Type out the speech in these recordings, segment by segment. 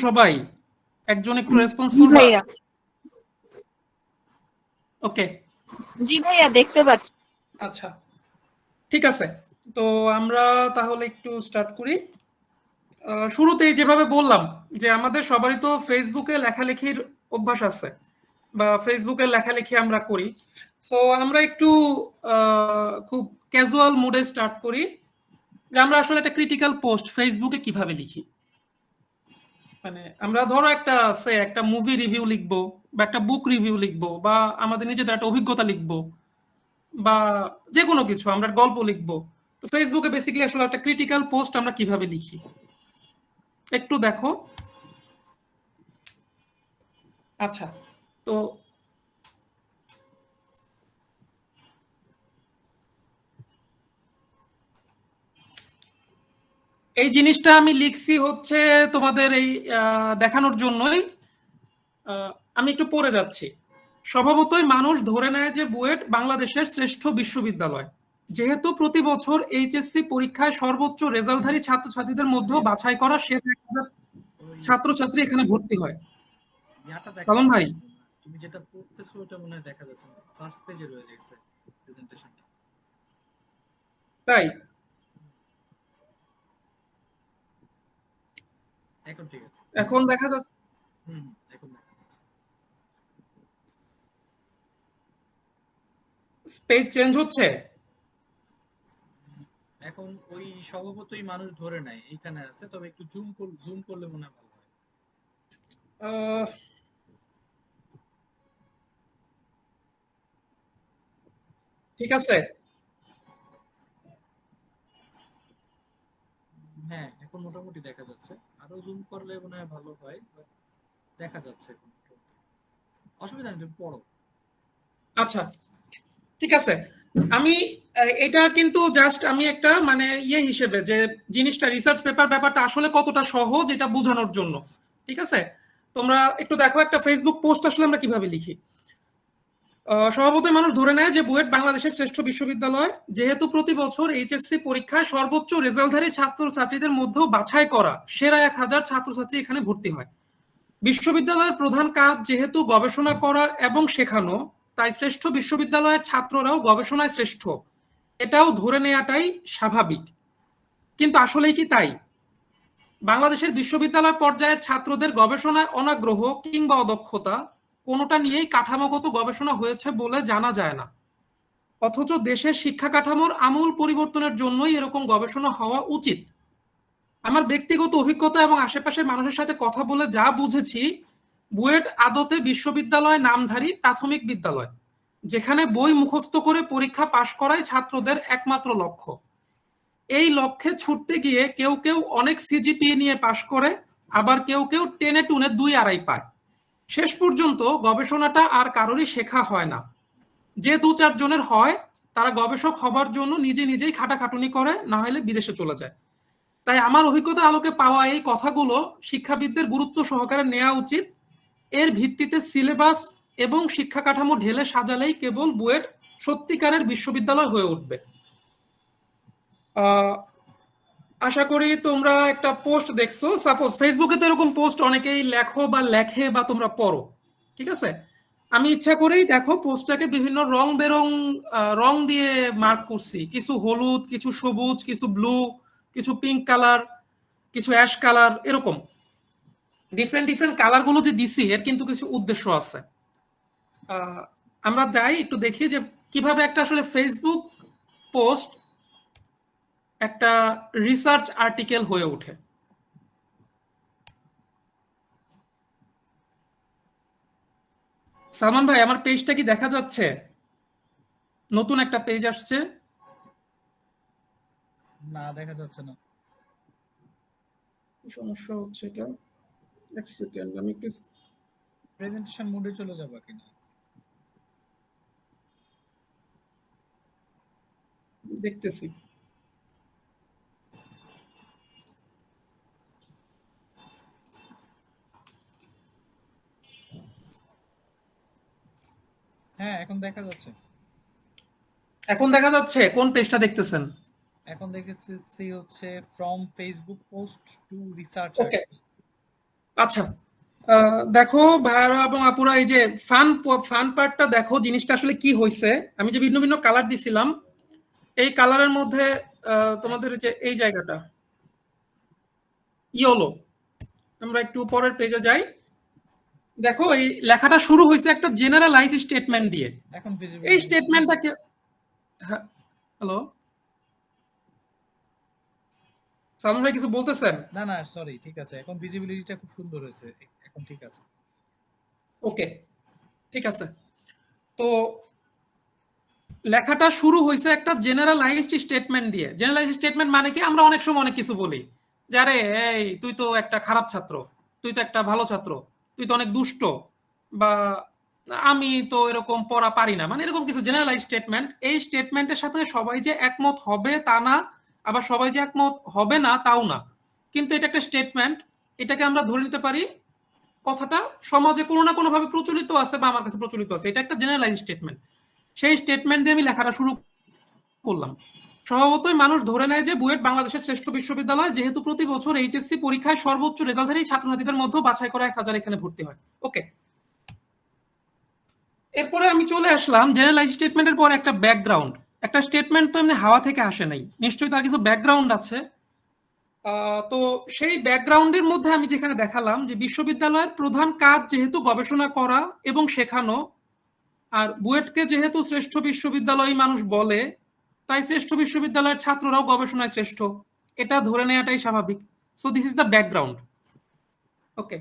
সবাই? একজন একটু রেসপন্স জি করবা? ভাইয়া। ওকে, জি ভাইয়া, দেখতে পাচ্ছি। আচ্ছা, ঠিক আছে। তো আমরা তাহলে একটু স্টার্ট করি। শুরুতেই যেভাবে বললাম যে আমাদের সবারই তো ফেসবুকে লেখালেখির অভ্যাস আছে বা ফেসবুকে লেখালেখি আমরা করি। সো আমরা একটু খুব ক্যাজুয়াল মুডে স্টার্ট করি যে আমরা আসলে একটা ক্রিটিক্যাল পোস্ট ফেসবুকে কিভাবে লিখি। মানে আমরা ধরো একটা মুভি রিভিউ লিখবো বা একটা বুক রিভিউ লিখবো বা আমাদের নিজেদের একটা অভিজ্ঞতা লিখবো বা যে কোনো কিছু আমরা গল্প লিখবো। তো ফেসবুকে বেসিক্যালি আসলে একটা ক্রিটিক্যাল পোস্ট আমরা কিভাবে লিখি একটু দেখো। আচ্ছা, তো এই জিনিসটা আমি লিখছি হচ্ছে তোমাদের এই দেখানোর জন্যই। আমি একটু পড়ে যাচ্ছি। স্বভাবতই মানুষ ধরে নেয় যে বুয়েট বাংলাদেশের শ্রেষ্ঠ বিশ্ববিদ্যালয়, যেহেতু প্রতি বছর এইচএসসি পরীক্ষায় সর্বোচ্চ রেজাল্টধারী ছাত্রছাত্রীদের মধ্যে বাছাই করা সেরা 1000 ছাত্রছাত্রী এখানে ভর্তি হয়। ইয়াটা দেখা সালন ভাই, যাচ্ছে, তুমি যেটা পড়তেছো ওটা মনে হয় দেখা যাচ্ছে না, ফার্স্ট পেজে রয়ে গেছে প্রেজেন্টেশনটা। তাই এখন ঠিক আছে। এখন দেখা যাচ্ছে এখন দেখা যাচ্ছে। পেজ চেঞ্জ হচ্ছে। এখন ওই স্বভাবতই মানুষ ধরে নেয় এইখানে আছে, তবে একটু জুম করলে মনে হয় ভালো হয়। আহ, ঠিক আছে, হ্যাঁ, এখন মোটামুটি দেখা যাচ্ছে। আরো জুম করলে মনে হয় ভালো হয়, but দেখা যাচ্ছে এখন মোটামুটি। অসুবিধা নেই, তুমি পড়ো। আচ্ছা, ঠিক আছে। আমি এটা কিন্তু জাস্ট আমি একটা মানে ইয়ে হিসেবে যে জিনিসটা রিসার্চ পেপার ব্যাপারটা আসলে কতটা সহজ এটা বোঝানোর জন্য। ঠিক আছে, তোমরা একটু দেখো একটা ফেসবুক পোস্ট আসলে আমরা কিভাবে লিখি। স্বভাবতই মানুষ ধরে নেয় যে বুয়েট বাংলাদেশের শ্রেষ্ঠ বিশ্ববিদ্যালয়, যেহেতু প্রতি বছর এইচএসসি পরীক্ষায় সর্বোচ্চ রেজাল্টধারী ছাত্রছাত্রীদের মধ্যেও বাছাই করা সেরা 1000 ছাত্রছাত্রী এখানে ভর্তি হয়। বিশ্ববিদ্যালয়ের প্রধান কাজ যেহেতু গবেষণা করা এবং শেখানো, তাই শ্রেষ্ঠ বিশ্ববিদ্যালয়ের ছাত্ররাও গবেষণায় শ্রেষ্ঠ, এটাও ধরে নেওয়াটাই স্বাভাবিক। কিন্তু আসলেই কি তাই? বাংলাদেশের বিশ্ববিদ্যালয় পর্যায়ের ছাত্রদের গবেষণায় অনাগ্রহ কিংবা অদক্ষতা কোনোটা নিয়েই কাঠামোগত গবেষণা হয়েছে বলে জানা যায় না। অথচ দেশের শিক্ষা কাঠামোর আমূল পরিবর্তনের জন্যই এরকম গবেষণা হওয়া উচিত। আমার ব্যক্তিগত অভিজ্ঞতা এবং আশেপাশের মানুষের সাথে কথা বলে যা বুঝেছি, বুয়েট আদতে বিশ্ববিদ্যালয় নামধারী প্রাথমিক বিদ্যালয়, যেখানে বই মুখস্থ করে পরীক্ষা পাশ করাই ছাত্রদের একমাত্র লক্ষ্য। এই লক্ষ্যে ছুটতে গিয়ে কেউ কেউ অনেক সিজিপিএ নিয়ে পাশ করে, আবার কেউ কেউ টেনে টুনে 2-2.5 পায়। শেষ পর্যন্ত গবেষণাটা আর কারোরই শেখা হয় না। যে 2-4 জনের হয় তারা গবেষক হবার জন্য নিজে নিজেই খাটাখাটুনি করে, না হলে বিদেশে চলে যায়। তাই আমার অভিজ্ঞতার আলোকে পাওয়া এই কথাগুলো শিক্ষাবিদদের গুরুত্ব সহকারে নেওয়া উচিত। এর ভিত্তিতে সিলেবাস এবং শিক্ষা কাঠামো ঢেলে সাজালেই কেবল বুয়েট সত্যিকারের বিশ্ববিদ্যালয় হয়ে উঠবে। আশা করি তোমরা একটা পোস্ট দেখছো। সাপোজ ফেসবুকে তো এরকম পোস্ট অনেকেই লেখো বা লেখে বা তোমরা পড়ো। ঠিক আছে, আমি ইচ্ছা করেই দেখো পোস্টটাকে বিভিন্ন রং বেরং রং দিয়ে মার্ক করছি। কিছু হলুদ, কিছু সবুজ, কিছু ব্লু, কিছু পিঙ্ক কালার, কিছু অ্যাশ কালার, এরকম ডিফারেন্ট ডিফারেন্ট কালার গুলো যে দিছি এর কিন্তু কিছু উদ্দেশ্য আছে। আমরা যাই একটু দেখি যে কিভাবে একটা আসলে ফেসবুক পোস্ট একটা রিসার্চ আর্টিকেল হয়ে ওঠে। সালমান ভাই, আমার পেজটা কি দেখা যাচ্ছে? নতুন একটা পেজ আসছে। না, দেখা যাচ্ছে না। সমস্যা হচ্ছে এটা। এক সেকেন্ড, আমি একটু প্রেজেন্টেশন মোডে চলে যাবা কিনা? দেখতেছি। হ্যাঁ, এখন দেখা যাচ্ছে। এখন দেখা যাচ্ছে? কোন পেজটা দেখতেছেন? এখন দেখেছি হচ্ছে from Facebook post to research okay, article. আচ্ছা, দেখো ভাইয়ারা এবং আপুরা, এই যে ফান পার্টটা দেখো, জিনিসটা আসলে কি হয়েছে। আমি যে ভিন্ন ভিন্ন কালার দিছিলাম, এই কালারের মধ্যে তোমাদের যে এই জায়গাটা ইয়েলো, আমরা একটু পরের পেজে যাই। দেখো এই লেখাটা শুরু হয়েছে একটা জেনারেলাইজ স্টেটমেন্ট দিয়ে। এখন এই ভিজিবিলিটি স্টেটমেন্টটাকে, হ্যাঁ, হ্যালো সালমান ভাই কিছু বলতেছেন? না না সরি, ঠিক আছে, এখন ভিজিবিলিটিটা খুব সুন্দর হয়েছে, এখন ঠিক আছে। ওকে, ঠিক আছে। তো লেখাটা শুরু হয়েছে একটা জেনারেলাইজড স্টেটমেন্ট দিয়ে। জেনারেলাইজড স্টেটমেন্ট মানে কি, আমরা অনেক সময় অনেক কিছু বলি যে আরে এই তুই তো একটা খারাপ ছাত্র, তুই তো একটা ভালো ছাত্র, তুই তো অনেক দুষ্ট, বা আমি তো এরকম পড়া পারি না, মানে এরকম কিছু জেনারেলাইজড স্টেটমেন্ট। এই স্টেটমেন্টের সাথে সবাই যে একমত হবে তা না, আবার সবাই যে একমত হবে না তাও না, কিন্তু এটা একটা স্টেটমেন্ট। এটাকে আমরা ধরে নিতে পারি কথাটা সমাজে কোনো না কোনো ভাবে প্রচলিত আছে, বা আমার কাছে প্রচলিত আছে, এটা একটা জেনারেলাইজড স্টেটমেন্ট। সেই স্টেটমেন্ট দিয়ে আমি লেখাটা শুরু করলাম। স্বভাবতই মানুষ ধরে নেয় যে বুয়েট বাংলাদেশের শ্রেষ্ঠ বিশ্ববিদ্যালয়, যেহেতু প্রতি বছর এইচএসসি পরীক্ষায় সর্বোচ্চ রেজাল্টধারী ছাত্রছাত্রীদের মধ্যে বাছাই করা 1000 এখানে ভর্তি হয়। ওকে, এরপরে আমি চলে আসলাম জেনারেলাইজ স্টেটমেন্টের পর একটা ব্যাকগ্রাউন্ড। একটা স্টেটমেন্ট তো এমনি হাওয়া থেকে আসে নাই, নিশ্চয়ই তার কিছু ব্যাকগ্রাউন্ড আছে। তো সেই ব্যাকগ্রাউন্ডের মধ্যে আমি যেখানে দেখালাম যে বিশ্ববিদ্যালয়ের প্রধান কাজ যেহেতু গবেষণা করা এবং শেখানো, আর বুয়েটকে যেহেতু শ্রেষ্ঠ বিশ্ববিদ্যালয় মানুষ বলে, তাই শ্রেষ্ঠ বিশ্ববিদ্যালয়ের ছাত্ররাও গবেষণায় শ্রেষ্ঠ, এটা ধরে নেওয়াটাই স্বাভাবিক। So this is the background. Okay,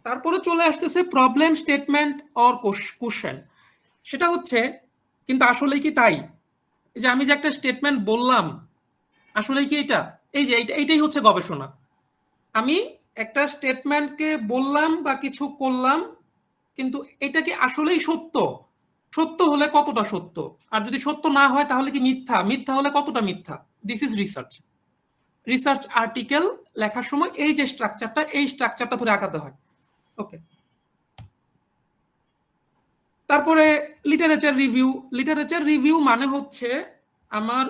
তারপরে চলে আসতেছে প্রবলেম স্টেটমেন্ট অর কোশ্চেন। সেটা হচ্ছে, কিন্তু আসলে কি তাই? এই যে আমি যে একটা স্টেটমেন্ট বললাম, আসলে কি এটা, এই যে এইটাই হচ্ছে গবেষণা। আমি একটা স্টেটমেন্টকে বললাম বা কিছু করলাম, কিন্তু এটা কি আসলেই সত্য? সত্য হলে কতটা সত্য, আর যদি সত্য না হয় তাহলে কি মিথ্যা? মিথ্যা হলে কতটা মিথ্যা? This is research. Research article লেখার সময় এই যে স্ট্রাকচারটা, এই স্ট্রাকচারটা ধরে আগাতে হয়। ওকে, তারপরে লিটারেচার রিভিউ। লিটারেচার রিভিউ মানে হচ্ছে আমার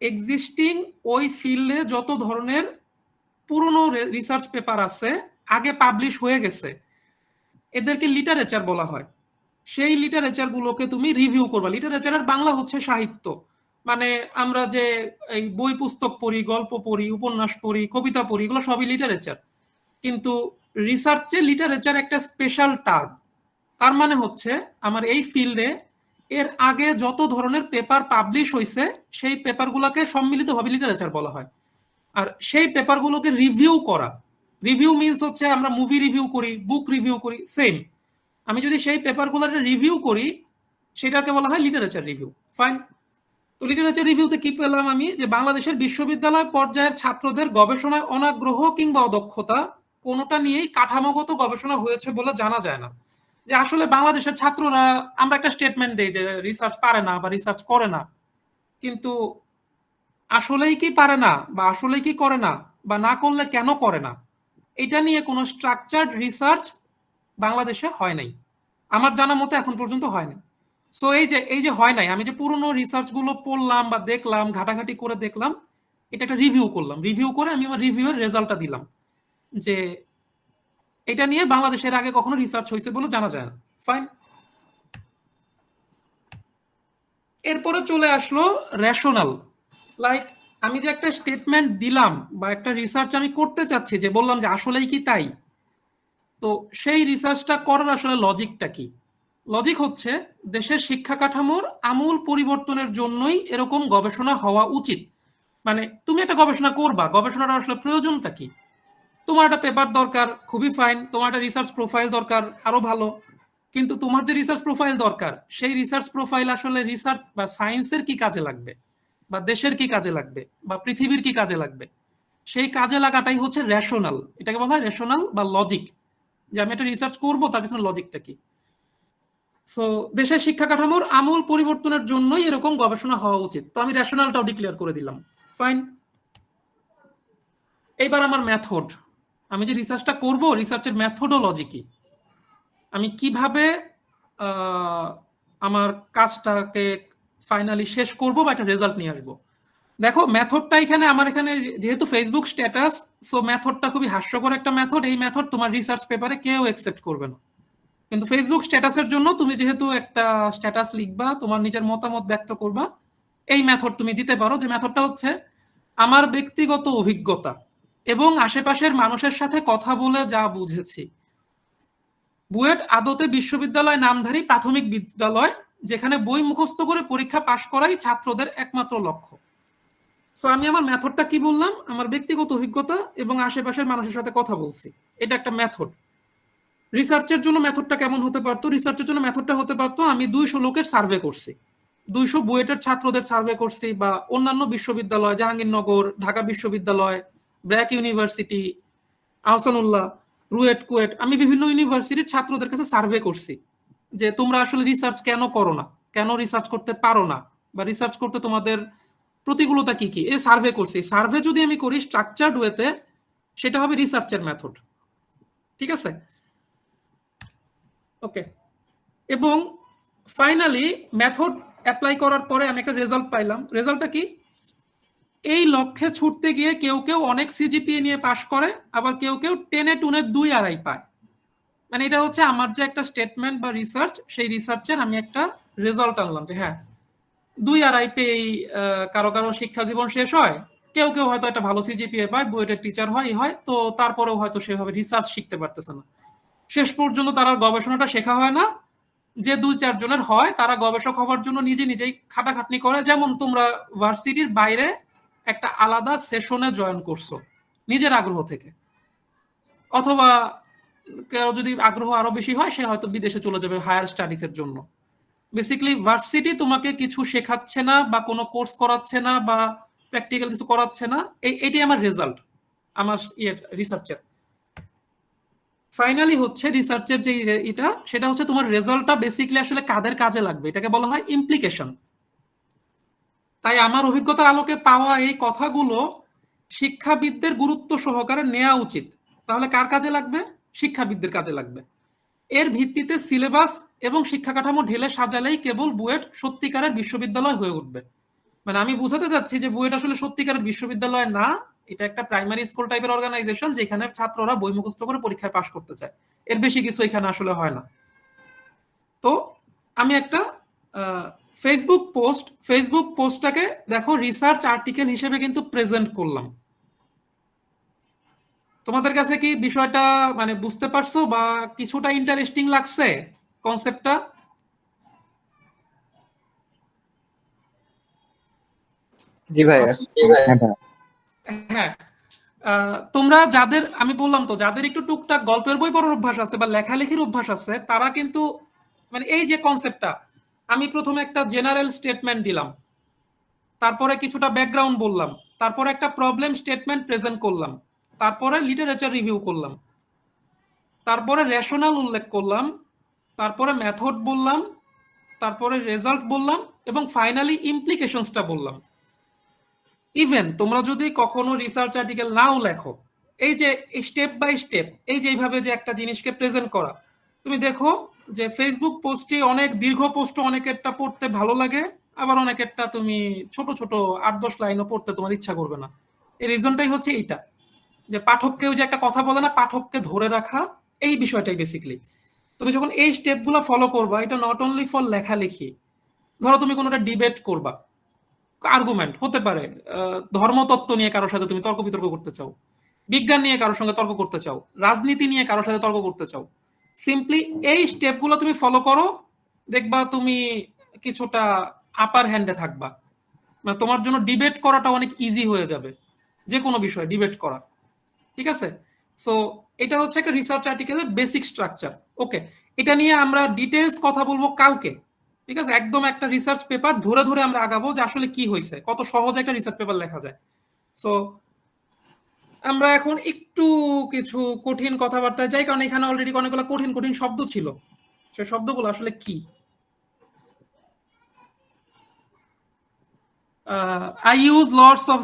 এক্সিস্টিং ওই ফিল্ডে যত ধরনের পুরনো রিসার্চ পেপার আছে, আগে পাবলিশ হয়ে গেছে, এদেরকে লিটারেচার বলা হয়। সেই লিটারেচার গুলোকে তুমি রিভিউ করবা। লিটারেচারের বাংলা হচ্ছে সাহিত্য। মানে আমরা যে এই বই পুস্তক পড়ি, গল্প পড়ি, উপন্যাস পড়ি, কবিতা পড়ি, এগুলো সবই লিটারেচার। কিন্তু রিসার্চে লিটারেচার একটা স্পেশাল টার্ম। তার মানে হচ্ছে আমার এই ফিল্ডে এর আগে যত ধরনের পেপার পাবলিশ হয়েছে, সেই পেপারগুলোকে সম্মিলিতভাবে লিটারেচার বলা হয়। আর সেই পেপারগুলোকে রিভিউ করা, রিভিউ মিনস হচ্ছে আমরা মুভি রিভিউ করি, বুক রিভিউ করি, সেম। আমি যদি সেই পেপারগুলো রিভিউ করি, সেটাকে বলা হয় লিটারেচার রিভিউ। ফাইন। তো লিটারেচার রিভিউতে কি পেলাম আমি, যে বাংলাদেশের বিশ্ববিদ্যালয় পর্যায়ের ছাত্রদের গবেষণায় অনাগ্রহ কিংবা অদক্ষতা কোনোটা নিয়েই কাঠামোগত গবেষণা হয়েছে বলে জানা যায় না। যে আসলে বাংলাদেশের ছাত্ররা, আমরা একটা স্টেটমেন্ট দেই যে রিসার্চ পারে না বা রিসার্চ করে না, কিন্তু আসলেই কি পারে না, বা আসলেই কি করে না, বা না করলে কেন করে না, এটা নিয়ে কোনো স্ট্রাকচার্ড রিসার্চ বাংলাদেশে হয় নাই, আমার জানা মতো এখন পর্যন্ত হয় নাই। সো এই যে হয় নাই, আমি যে পুরনো রিসার্চ গুলো পড়লাম বা দেখলাম, ঘাটাঘাটি করে দেখলাম, এটা একটা রিভিউ করলাম, রিভিউ করে আমি আমার রিভিউয়ের রেজাল্টটা দিলাম যে এটা নিয়ে বাংলাদেশের আগে কখনো রিসার্চ হয়েছে বলে জানা যায় না। ফাইন। এরপরে চলে আসলো রেশনাল। লাইক আমি যে একটা স্টেটমেন্ট দিলাম বা একটা রিসার্চ আমি করতে চাচ্ছি, যে বললাম যে আসলেই কি তাই, তো সেই রিসার্চটা করার আসলে লজিকটা কি? লজিক হচ্ছে দেশের শিক্ষা কাঠামোর আমূল পরিবর্তনের জন্যই এরকম গবেষণা হওয়া উচিত। মানে তুমি একটা গবেষণা করবা, গবেষণাটা আসলে প্রয়োজনটা কি? তোমার একটা পেপার দরকার, খুবই ফাইন। তোমার একটা রিসার্চ প্রোফাইল দরকার, আরো ভালো। কিন্তু তোমার যে রিসার্চ প্রোফাইল দরকার, সেই রিসার্চ প্রোফাইল আসলে রিসার্চ বা সায়েন্সের কি কাজে লাগবে, বা দেশের কি কাজে লাগবে, বা পৃথিবীর কি কাজে লাগবে, সেই কাজে লাগাটাই হচ্ছে রেশনাল। এটাকে বলা হয় রেশনাল বা লজিক, যে আমি একটা রিসার্চ করবো, তার পিছনে লজিকটা কি। সো দেশের শিক্ষা কাঠামোর আমূল পরিবর্তনের জন্যই এরকম গবেষণা হওয়া উচিত। তো আমি রেশনালটাও ডিক্লেয়ার করে দিলাম। ফাইন। এইবার আমার মেথড, আমি যে রিসার্চটা করব, রিসার্চের মেথডোলজি কি, আমি কিভাবে আমার কাজটাকে ফাইনালি শেষ করব বা একটা রেজাল্ট নিয়ে আসবো। দেখো মেথডটা এখানে আমার এখানে যেহেতু ফেসবুক স্ট্যাটাস, সো মেথডটা খুবই হাস্যকর একটা মেথড। এই মেথড তোমার রিসার্চ পেপারে কেউ অ্যাকসেপ্ট করবে না, কিন্তু ফেসবুক স্ট্যাটাসের জন্য তুমি যেহেতু একটা স্ট্যাটাস লিখবা, তোমার নিজের মতামত ব্যক্ত করবা, এই মেথড তুমি দিতে পারো। যে মেথডটা হচ্ছে আমার ব্যক্তিগত অভিজ্ঞতা এবং আশেপাশের মানুষের সাথে কথা বলে যা বুঝেছি। বুয়েট আদতে বিশ্ববিদ্যালয় নামধারী প্রাথমিক বিদ্যালয়, যেখানে বই মুখস্থ করে পরীক্ষা পাশ করাই ছাত্রদের একমাত্র লক্ষ্য। সো আমি আমার মেথডটা কি বললাম, আমার ব্যক্তিগত অভিজ্ঞতা এবং আশেপাশের মানুষের সাথে কথা বলছি, এটা একটা মেথড। রিসার্চের জন্য মেথডটা কেমন হতে পারতো? রিসার্চের জন্য মেথডটা হতে পারতো আমি 200 লোকের সার্ভে করছি, 200 বুয়েটের ছাত্রদের সার্ভে করছি, বা অন্যান্য বিশ্ববিদ্যালয়, জাহাঙ্গীরনগর, ঢাকা বিশ্ববিদ্যালয়, ব্র্যাক ইউনিভার্সিটি, আহসানুল্লাহ, রুয়েট, কুয়েট, আমি বিভিন্ন ইউনিভার্সিটির ছাত্রদের কাছে সার্ভে করছি যে তোমরা আসলে রিসার্চ কেন করো না, কেন রিসার্চ করতে পারো না, বা রিসার্চ করতে তোমাদের প্রতিকূলতা কি কি, এই সার্ভে করছি। সার্ভে যদি আমি করি স্ট্রাকচারড ওয়েতে, সেটা হবে রিসার্চের মেথড। ঠিক আছে, ওকে। এবং ফাইনালি মেথড অ্যাপ্লাই করার পরে আমি একটা রেজাল্ট পাইলাম। রেজাল্টটা কি? এই লক্ষ্যে ছুটতে গিয়ে কেউ কেউ অনেক সিজিপিএ নিয়ে পাশ করে, আবার কেউ কেউ 10-2 2.5 পায়। মানে এটা হচ্ছে আমার যে একটা স্টেটমেন্ট বা রিসার্চ, সেই রিসার্চের আমি একটা রেজাল্ট আনলাম যে হ্যাঁ 2.5 পেয়েই কারো কারো শিক্ষা জীবন শেষ হয়, কেউ কেউ হয়তো একটা ভালো সিজিপিএ পায়, বুয়েটের টিচার হয়, তো তারপরেও হয়তো সেভাবে রিসার্চ শিখতে পারতেছে না। শেষ পর্যন্ত তারা গবেষণাটা শেখা হয় না। যে 2-4 জনের হয় তারা গবেষক হওয়ার জন্য নিজে নিজেই খাটাখাটনি করে। যেমন তোমরা ভার্সিটির বাইরে একটা আলাদা সেশনে জয়েন করছো নিজের আগ্রহ থেকে, অথবা কেউ যদি আগ্রহ আরো বেশি হয় সে হয়তো বিদেশে চলে যাবে হায়ার স্টাডিজ এর জন্য। বেসিক্যালি ভার্সিটি তোমাকে কিছু শেখাচ্ছে না, বা কোনো কোর্স করাচ্ছে না, বা প্র্যাকটিক্যাল কিছু করাচ্ছে না। এইটি আমার রেজাল্ট, আমার রিসার্চের। ফাইনালি হচ্ছে রিসার্চের যে এটা, সেটা হচ্ছে তোমার রেজাল্টটা বেসিক্যালি আসলে কাদের কাজে লাগবে, এটাকে বলা হয় ইমপ্লিকেশন। তাই আমার অভিজ্ঞতার আলোকে পাওয়া এই কথাগুলো শিক্ষাবিদদের গুরুত্ব সহকারে নেওয়া উচিত। তাহলে কার কাজে লাগবে? শিক্ষাবিদদের কাজে লাগবে। এর ভিত্তিতে সিলেবাস এবং শিক্ষা কাঠামো ঢেলে সাজালেই কেবল বুয়েট সত্যিকারের বিশ্ববিদ্যালয় হয়ে উঠবে। মানে আমি বুঝাতে চাচ্ছি যে বুয়েট আসলে সত্যিকারের বিশ্ববিদ্যালয় না, এটা একটা প্রাইমারি স্কুল টাইপের অর্গানাইজেশন, যেখানে ছাত্ররা বই মুখস্থ করে পরীক্ষায় পাশ করতে চায়। এর বেশি কিছু এখানে আসলে হয় না। তো আমি একটা ফেসবুক পোস্টটাকে দেখো রিসার্চ আর্টিকেল হিসেবে কিন্তু প্রেজেন্ট করলাম। তোমাদের কাছে কি বিষয়টা মানে বুঝতে পারছো, বা কিছুটা ইন্টারেস্টিং লাগছে কনসেপ্টটা? জি ভাইয়া। হ্যাঁ, তোমরা যাদের আমি বললাম তো, যাদের একটু টুকটাক গল্পের বই পড়ার অভ্যাস আছে বা লেখালেখির অভ্যাস আছে, তারা কিন্তু মানে এই যে কনসেপ্টটা, আমি প্রথমে একটা জেনারেল স্টেটমেন্ট দিলাম, তারপরে কিছুটা ব্যাকগ্রাউন্ড বললাম, তারপরে একটা প্রবলেম স্টেটমেন্ট প্রেজেন্ট করলাম, তারপরে লিটারেচার রিভিউ করলাম, তারপরে রেশনাল উল্লেখ করলাম, তারপরে মেথড বললাম, তারপরে রেজাল্ট বললাম, এবং ফাইনালি ইমপ্লিকেশনসটা বললাম। ইভেন তোমরা যদি কখনো রিসার্চ আর্টিকেল নাও লেখো, এই যে স্টেপ বাই স্টেপ এই যে এইভাবে যে একটা জিনিসকে প্রেজেন্ট করা, তুমি দেখো যে ফেসবুক পোস্টে অনেক দীর্ঘ পোস্ট, অনেকেরটা পড়তে ভালো লাগে, আবার অনেকেরটা তুমি ছোট ছোট 8-10 লাইনও পড়তে তোমার ইচ্ছা করবে না। এই রিজনটাই হচ্ছে এইটা, যে পাঠককেও যে একটা কথা বলে না, পাঠককে ধরে রাখা, এই বিষয়টাই বেসিক্যালি। তুমি যখন এই স্টেপগুলো ফলো করবা, এটা নট অনলি ফর লেখালেখি। ধরো তুমি কোনোটা ডিবেট করবা, আর্গুমেন্ট হতে পারে, ধর্মতত্ত্ব নিয়ে কারোর সাথে তুমি তর্ক বিতর্ক করতে চাও, বিজ্ঞান নিয়ে কারোর সঙ্গে তর্ক করতে চাও, রাজনীতি নিয়ে কারোর সাথে তর্ক করতে চাও, সিম্পলি এই স্টেপগুলো তুমি ফলো করো, দেখবা তুমি কিছুটা আপার হ্যান্ডে থাকবা। মানে তোমার জন্য ডিবেট করাটা অনেক ইজি হয়ে যাবে, যে কোনো বিষয়ে ডিবেট করা। ঠিক আছে, সো এটা হচ্ছে একটা রিসার্চ আর্টিকেলের বেসিক স্ট্রাকচার। ওকে, এটা নিয়ে আমরা ডিটেলস কথা বলবো কালকে। ঠিক আছে, একদম একটা রিসার্চ পেপার ধরে ধরে আমরা আগাবো যে আসলে কি হয়েছে, কত সহজ একটা রিসার্চ পেপার লেখা যায়। সো আমরা এখন একটু কিছু কঠিন কথাবার্তায় যাই, কারণ এখানে অলরেডি অনেকগুলো কঠিন কঠিন শব্দ ছিল। সেই শব্দগুলো আসলে কি? I use lots of